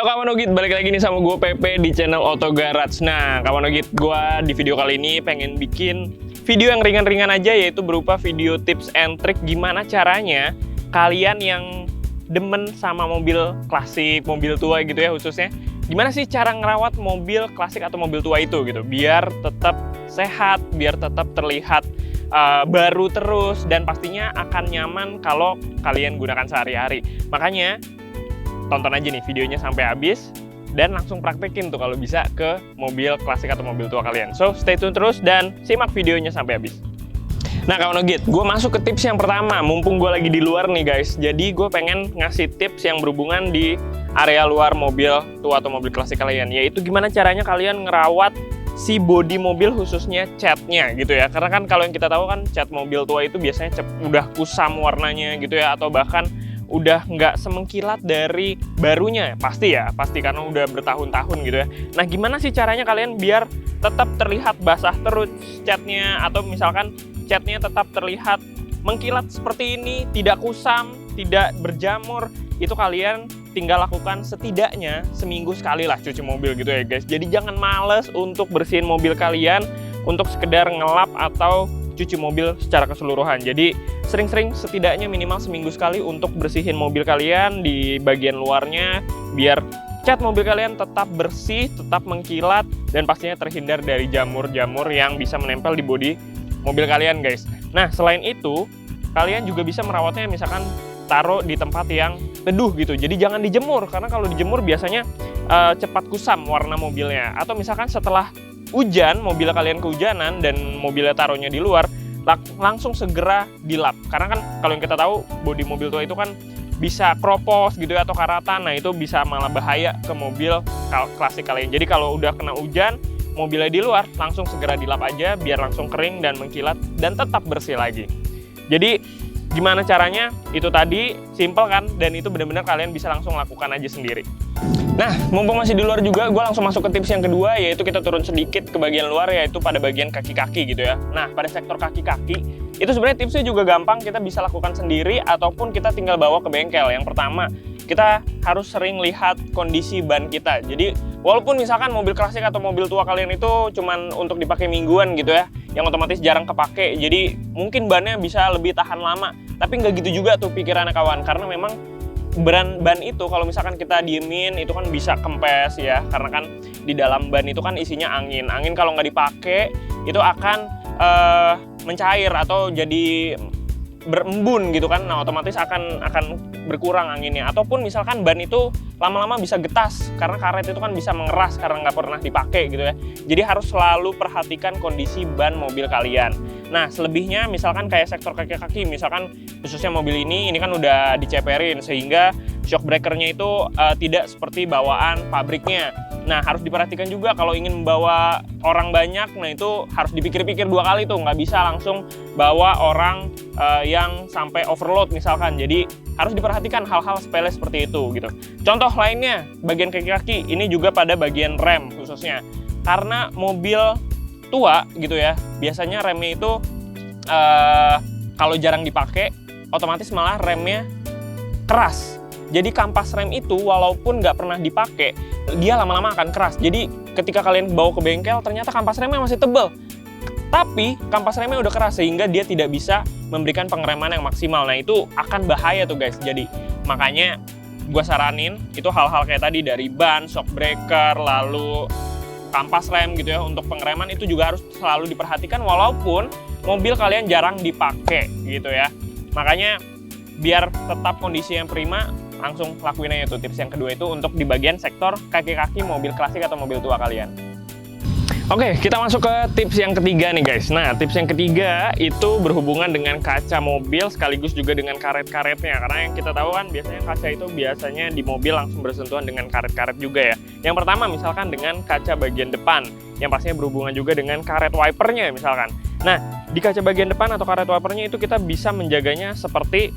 Halo kawan Ogit, balik lagi nih sama gue Pepe di channel Auto Garage. Nah kawan Ogit, gue di video kali ini pengen bikin video yang ringan-ringan aja, yaitu berupa video tips and trick gimana caranya kalian yang demen sama mobil klasik, mobil tua gitu ya khususnya, gimana sih cara ngerawat mobil klasik atau mobil tua itu gitu, biar tetap sehat, biar tetap terlihat baru terus, dan pastinya akan nyaman kalau kalian gunakan sehari-hari. Makanya tonton aja nih videonya sampai habis dan langsung praktekin tuh kalau bisa ke mobil klasik atau mobil tua kalian. So stay tune terus dan simak videonya sampai habis. Nah kawan Ogit, gue masuk ke tips yang pertama. Mumpung gue lagi di luar nih guys, jadi gue pengen ngasih tips yang berhubungan di area luar mobil tua atau mobil klasik kalian, yaitu gimana caranya kalian ngerawat si bodi mobil, khususnya catnya gitu ya. Karena kan kalau yang kita tahu kan cat mobil tua itu biasanya udah kusam warnanya gitu ya, atau bahkan udah nggak semengkilat dari barunya, pasti karena udah bertahun-tahun gitu ya. Nah gimana sih caranya kalian biar tetap terlihat basah terus catnya, atau misalkan catnya tetap terlihat mengkilat seperti ini, tidak kusam, tidak berjamur? Itu kalian tinggal lakukan setidaknya seminggu sekali lah cuci mobil gitu ya guys. Jadi jangan males untuk bersihin mobil kalian untuk sekedar ngelap atau cuci mobil secara keseluruhan. Jadi sering-sering, setidaknya minimal seminggu sekali untuk bersihin mobil kalian di bagian luarnya, biar cat mobil kalian tetap bersih, tetap mengkilat, dan pastinya terhindar dari jamur-jamur yang bisa menempel di bodi mobil kalian guys. Nah selain itu, kalian juga bisa merawatnya, misalkan taruh di tempat yang teduh gitu. Jadi jangan dijemur, karena kalau dijemur biasanya cepat kusam warna mobilnya. Atau misalkan setelah hujan, mobil kalian kehujanan dan mobilnya taruhnya di luar, langsung segera dilap. Karena kan kalau yang kita tahu, bodi mobil tua itu kan bisa kropos gitu ya, atau karatan. Nah itu bisa malah bahaya ke mobil klasik kalian. Jadi kalau udah kena hujan, mobilnya di luar, langsung segera dilap aja biar langsung kering dan mengkilat dan tetap bersih lagi. Jadi gimana caranya? Itu tadi simple kan, dan itu benar-benar kalian bisa langsung lakukan aja sendiri. Nah, mumpung masih di luar juga, gue langsung masuk ke tips yang kedua, yaitu kita turun sedikit ke bagian luar, yaitu pada bagian kaki-kaki gitu ya. Nah, pada sektor kaki-kaki, itu sebenarnya tipsnya juga gampang, kita bisa lakukan sendiri, ataupun kita tinggal bawa ke bengkel. Yang pertama, kita harus sering lihat kondisi ban kita. Jadi, walaupun misalkan mobil klasik atau mobil tua kalian itu cuman untuk dipakai mingguan gitu ya, yang otomatis jarang kepake, jadi mungkin bannya bisa lebih tahan lama. Tapi nggak gitu juga tuh pikirannya kawan, karena memang ban itu kalau misalkan kita diemin itu kan bisa kempes ya, karena kan di dalam ban itu kan isinya angin. Angin kalau nggak dipakai itu akan mencair atau jadi berembun gitu kan. Nah otomatis akan berkurang anginnya. Ataupun misalkan ban itu lama-lama bisa getas, karena karet itu kan bisa mengeras karena nggak pernah dipakai gitu ya. Jadi harus selalu perhatikan kondisi ban mobil kalian. Nah selebihnya misalkan kayak sektor kaki-kaki, misalkan khususnya mobil ini kan udah diceperin sehingga shock breakernya itu tidak seperti bawaan pabriknya. Nah harus diperhatikan juga kalau ingin membawa orang banyak, nah itu harus dipikir-pikir dua kali tuh, nggak bisa langsung bawa orang yang sampai overload misalkan. Jadi harus diperhatikan hal-hal sepele seperti itu gitu. Contoh lainnya bagian kaki-kaki, ini juga pada bagian rem khususnya, karena mobil tua gitu ya, biasanya remnya itu kalau jarang dipakai otomatis malah remnya keras. Jadi kampas rem itu walaupun nggak pernah dipakai, dia lama-lama akan keras. Jadi ketika kalian bawa ke bengkel, ternyata kampas remnya masih tebal, tapi kampas remnya udah keras sehingga dia tidak bisa memberikan pengereman yang maksimal. Nah itu akan bahaya tuh guys. Jadi makanya gue saranin itu hal-hal kayak tadi, dari ban, shock breaker, lalu kampas rem gitu ya, untuk pengereman itu juga harus selalu diperhatikan walaupun mobil kalian jarang dipakai gitu ya. Makanya biar tetap kondisi yang prima, langsung lakuin aja tuh tips yang kedua itu untuk di bagian sektor kaki-kaki mobil klasik atau mobil tua kalian. Oke, kita masuk ke tips yang ketiga nih guys. Nah, tips yang ketiga itu berhubungan dengan kaca mobil sekaligus juga dengan karet-karetnya. Karena yang kita tahu kan biasanya kaca itu biasanya di mobil langsung bersentuhan dengan karet-karet juga ya. Yang pertama misalkan dengan kaca bagian depan, yang pastinya berhubungan juga dengan karet wipernya misalkan. Nah, di kaca bagian depan atau karet wipernya itu kita bisa menjaganya seperti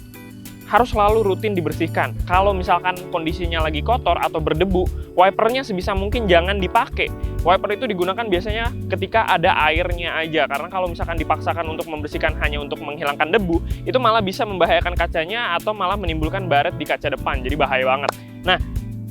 harus selalu rutin dibersihkan. Kalau misalkan kondisinya lagi kotor atau berdebu, wipernya sebisa mungkin jangan dipakai. Wiper itu digunakan biasanya ketika ada airnya aja, karena kalau misalkan dipaksakan untuk membersihkan hanya untuk menghilangkan debu, itu malah bisa membahayakan kacanya atau malah menimbulkan baret di kaca depan, jadi bahaya banget. Nah,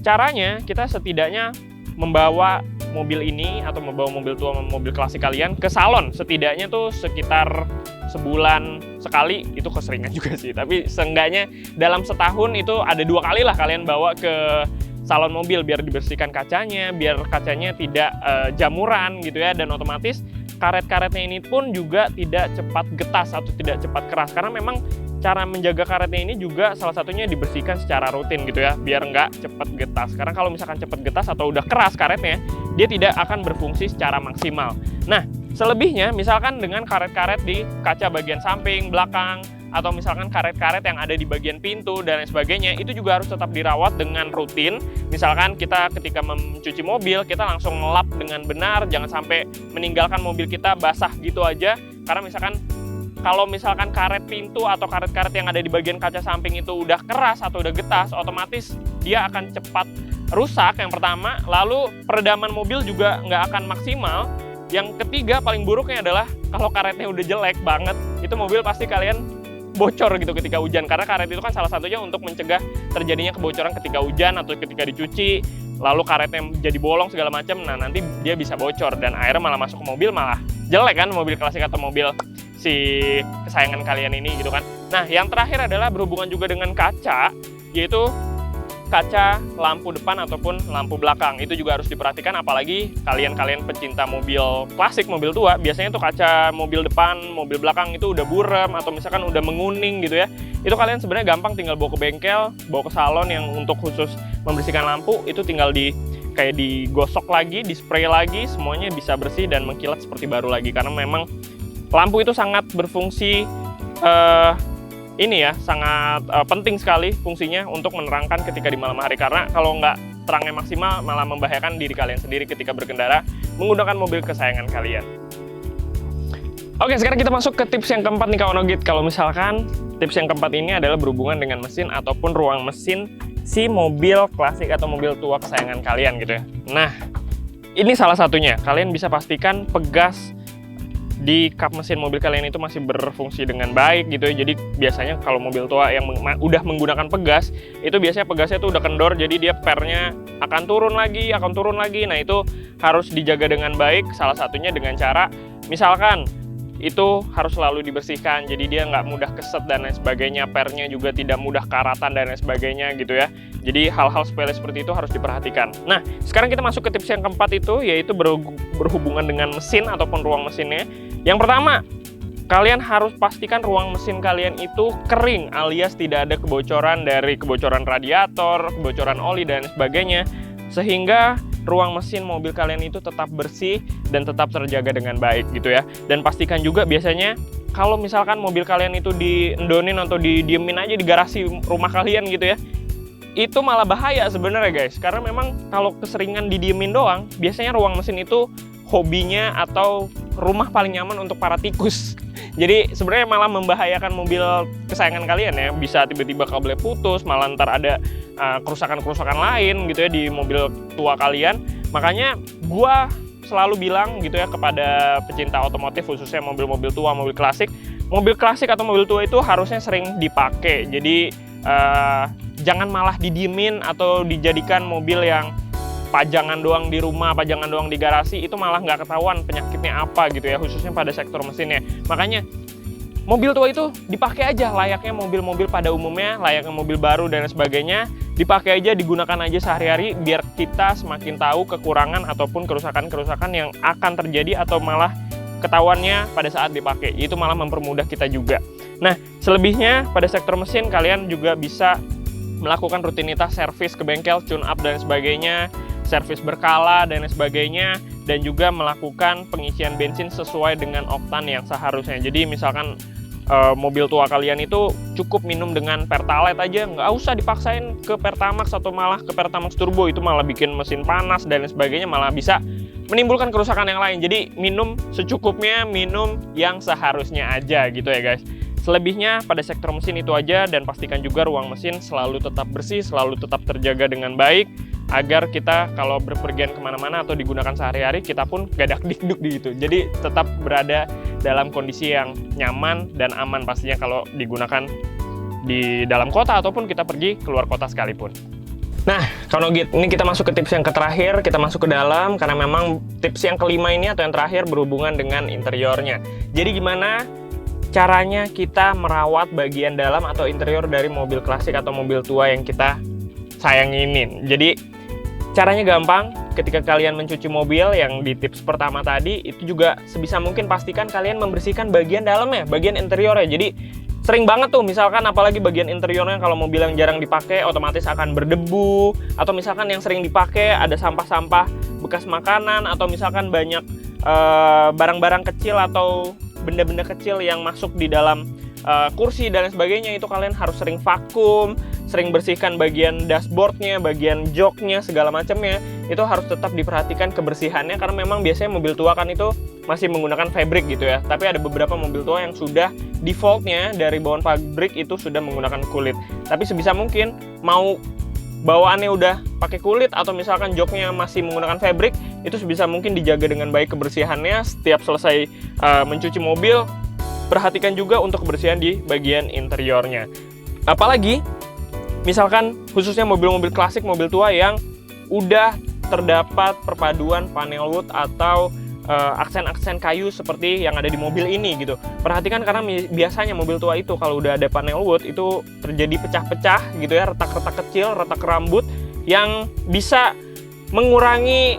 caranya kita setidaknya membawa mobil ini atau membawa mobil tua, mobil klasik kalian ke salon setidaknya tuh sekitar sebulan sekali. Itu keseringan juga sih, tapi seenggaknya dalam setahun itu ada 2 kali lah kalian bawa ke salon mobil biar dibersihkan kacanya, biar kacanya tidak jamuran gitu ya, dan otomatis karet-karetnya ini pun juga tidak cepat getas atau tidak cepat keras, karena memang cara menjaga karetnya ini juga salah satunya dibersihkan secara rutin gitu ya, biar nggak cepat getas. Karena kalau misalkan cepat getas atau udah keras karetnya, dia tidak akan berfungsi secara maksimal. Nah, selebihnya misalkan dengan karet-karet di kaca bagian samping, belakang, atau misalkan karet-karet yang ada di bagian pintu dan lain sebagainya, itu juga harus tetap dirawat dengan rutin. Misalkan kita ketika mencuci mobil, kita langsung ngelap dengan benar, jangan sampai meninggalkan mobil kita basah gitu aja. Karena kalau misalkan karet pintu atau karet-karet yang ada di bagian kaca samping itu udah keras atau udah getas, otomatis dia akan cepat rusak yang pertama, lalu peredaman mobil juga nggak akan maksimal. Yang ketiga, paling buruknya adalah kalau karetnya udah jelek banget, itu mobil pasti kalian bocor gitu ketika hujan, karena karet itu kan salah satunya untuk mencegah terjadinya kebocoran ketika hujan atau ketika dicuci, lalu karetnya jadi bolong segala macam. Nah, nanti dia bisa bocor dan airnya malah masuk ke mobil, malah jelek kan mobil klasik atau mobil si kesayangan kalian ini gitu kan. Nah, yang terakhir adalah berhubungan juga dengan kaca, yaitu kaca lampu depan ataupun lampu belakang. Itu juga harus diperhatikan, apalagi kalian-kalian pecinta mobil klasik, mobil tua, biasanya tuh kaca mobil depan, mobil belakang itu udah buram atau misalkan udah menguning gitu ya. Itu kalian sebenarnya gampang tinggal bawa ke bengkel, bawa ke salon yang untuk khusus membersihkan lampu, itu tinggal kayak digosok lagi, dispray lagi, semuanya bisa bersih dan mengkilat seperti baru lagi. Karena memang lampu itu sangat berfungsi sangat penting sekali fungsinya untuk menerangkan ketika di malam hari, karena kalau nggak terangnya maksimal malah membahayakan diri kalian sendiri ketika berkendara menggunakan mobil kesayangan kalian. Oke, sekarang kita masuk ke tips yang keempat nih kawan Ogit. Kalau misalkan tips yang keempat ini adalah berhubungan dengan mesin ataupun ruang mesin si mobil klasik atau mobil tua kesayangan kalian gitu ya. Nah, ini salah satunya, kalian bisa pastikan pegas di kap mesin mobil kalian itu masih berfungsi dengan baik gitu ya. Jadi biasanya kalau mobil tua yang udah menggunakan pegas, itu biasanya pegasnya tuh udah kendor, jadi dia pernya akan turun lagi. Nah, itu harus dijaga dengan baik, salah satunya dengan cara misalkan itu harus selalu dibersihkan, jadi dia nggak mudah keset dan lain sebagainya, pernya juga tidak mudah karatan dan lain sebagainya gitu ya. Jadi hal-hal sepele seperti itu harus diperhatikan. Nah, sekarang kita masuk ke tips yang keempat itu, yaitu berhubungan dengan mesin ataupun ruang mesinnya. Yang pertama, kalian harus pastikan ruang mesin kalian itu kering, alias tidak ada kebocoran dari kebocoran radiator, kebocoran oli dan sebagainya, sehingga ruang mesin mobil kalian itu tetap bersih dan tetap terjaga dengan baik gitu ya. Dan pastikan juga biasanya kalau misalkan mobil kalian itu diendonin atau didiemin aja di garasi rumah kalian gitu ya, itu malah bahaya sebenarnya guys. Karena memang kalau keseringan didiemin doang, biasanya ruang mesin itu hobinya atau rumah paling nyaman untuk para tikus. Jadi sebenarnya malah membahayakan mobil kesayangan kalian ya. Bisa tiba-tiba kabelnya putus, malah ntar ada kerusakan-kerusakan lain gitu ya di mobil tua kalian. Makanya gua selalu bilang gitu ya kepada pecinta otomotif, khususnya mobil-mobil tua, mobil klasik atau mobil tua itu harusnya sering dipakai. Jadi jangan malah didiemin atau dijadikan mobil yang pajangan doang di rumah, pajangan doang di garasi, itu malah nggak ketahuan penyakitnya apa gitu ya, khususnya pada sektor mesinnya. Makanya mobil tua itu dipakai aja layaknya mobil-mobil pada umumnya, layaknya mobil baru dan sebagainya, dipakai aja, digunakan aja sehari-hari, biar kita semakin tahu kekurangan ataupun kerusakan-kerusakan yang akan terjadi atau malah ketahuannya pada saat dipakai. Itu malah mempermudah kita juga. Nah, selebihnya pada sektor mesin kalian juga bisa melakukan rutinitas servis ke bengkel, tune up dan sebagainya, servis berkala dan sebagainya, dan juga melakukan pengisian bensin sesuai dengan oktan yang seharusnya. Jadi misalkan mobil tua kalian itu cukup minum dengan Pertalite aja, nggak usah dipaksain ke Pertamax atau malah ke Pertamax Turbo, itu malah bikin mesin panas dan sebagainya, malah bisa menimbulkan kerusakan yang lain. Jadi minum secukupnya, minum yang seharusnya aja gitu ya guys. Selebihnya pada sektor mesin itu aja, dan pastikan juga ruang mesin selalu tetap bersih, selalu tetap terjaga dengan baik, agar kita kalau berpergian kemana-mana atau digunakan sehari-hari, kita pun gak dak-dikduk gitu. Jadi tetap berada dalam kondisi yang nyaman dan aman pastinya kalau digunakan di dalam kota ataupun kita pergi keluar kota sekalipun. Nah, kalau gitu, ini kita masuk ke tips yang terakhir, kita masuk ke dalam, karena memang tips yang kelima ini atau yang terakhir berhubungan dengan interiornya. Jadi gimana caranya kita merawat bagian dalam atau interior dari mobil klasik atau mobil tua yang kita sayanginin. Jadi caranya gampang, ketika kalian mencuci mobil yang di tips pertama tadi, itu juga sebisa mungkin pastikan kalian membersihkan bagian dalamnya, bagian interiornya. Jadi sering banget tuh, misalkan apalagi bagian interiornya kalau mobil yang jarang dipakai otomatis akan berdebu, atau misalkan yang sering dipakai ada sampah-sampah bekas makanan, atau misalkan banyak barang-barang kecil atau benda-benda kecil yang masuk di dalam kursi dan lain sebagainya. Itu kalian harus sering vakum, sering bersihkan bagian dashboardnya, bagian joknya, segala macamnya. Itu harus tetap diperhatikan kebersihannya, karena memang biasanya mobil tua kan itu masih menggunakan fabric gitu ya. Tapi ada beberapa mobil tua yang sudah defaultnya dari bawaan pabrik itu sudah menggunakan kulit. Tapi sebisa mungkin mau bawaannya udah pakai kulit atau misalkan joknya masih menggunakan fabric, itu sebisa mungkin dijaga dengan baik kebersihannya. Setiap selesai mencuci mobil, perhatikan juga untuk kebersihan di bagian interiornya. Apalagi misalkan khususnya mobil-mobil klasik, mobil tua yang udah terdapat perpaduan panel wood atau aksen-aksen kayu seperti yang ada di mobil ini gitu. Perhatikan, karena biasanya mobil tua itu kalau udah ada panel wood itu terjadi pecah-pecah gitu ya, retak-retak kecil, retak rambut yang bisa mengurangi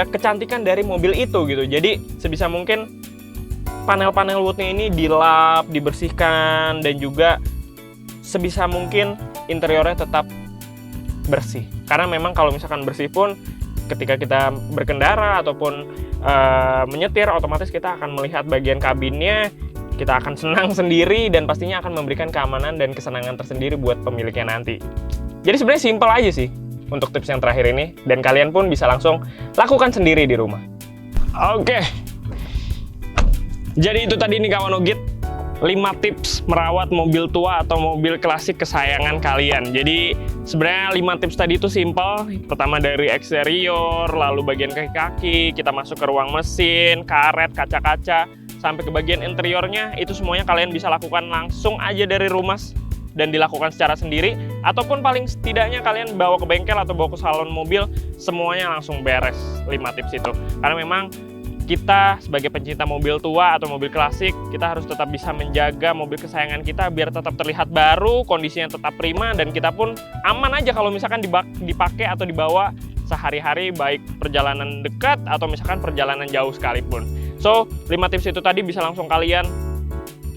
kecantikan dari mobil itu gitu. Jadi sebisa mungkin panel-panel woodnya ini dilap, dibersihkan, dan juga sebisa mungkin interiornya tetap bersih. Karena memang kalau misalkan bersih pun ketika kita berkendara ataupun menyetir, otomatis kita akan melihat bagian kabinnya, kita akan senang sendiri dan pastinya akan memberikan keamanan dan kesenangan tersendiri buat pemiliknya nanti. Jadi sebenarnya simple aja sih untuk tips yang terakhir ini, dan kalian pun bisa langsung lakukan sendiri di rumah. Oke. Jadi itu tadi nih kawan Ogit, 5 tips merawat mobil tua atau mobil klasik kesayangan kalian. Jadi sebenarnya 5 tips tadi itu simple. Pertama dari eksterior, lalu bagian kaki-kaki, kita masuk ke ruang mesin, karet, kaca-kaca, sampai ke bagian interiornya. Itu semuanya kalian bisa lakukan langsung aja dari rumah dan dilakukan secara sendiri, ataupun paling setidaknya kalian bawa ke bengkel atau bawa ke salon mobil, semuanya langsung beres 5 tips itu. Karena memang kita sebagai pencinta mobil tua atau mobil klasik, kita harus tetap bisa menjaga mobil kesayangan kita biar tetap terlihat baru, kondisinya tetap prima, dan kita pun aman aja kalau misalkan dipakai atau dibawa sehari-hari, baik perjalanan dekat atau misalkan perjalanan jauh sekalipun. So, 5 tips itu tadi bisa langsung kalian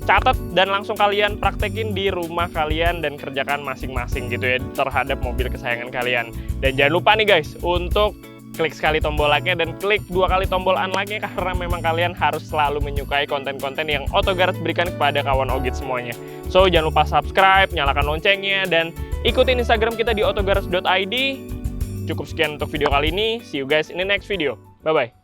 catat dan langsung kalian praktekin di rumah kalian dan kerjakan masing-masing gitu ya terhadap mobil kesayangan kalian. Dan jangan lupa nih guys, untuk klik sekali tombol like-nya dan klik 2 kali tombol unlike-nya, karena memang kalian harus selalu menyukai konten-konten yang Autogarage berikan kepada kawan Ogit semuanya. So, jangan lupa subscribe, nyalakan loncengnya, dan ikutin Instagram kita di autogarage.id. Cukup sekian untuk video kali ini. See you guys in the next video. Bye-bye.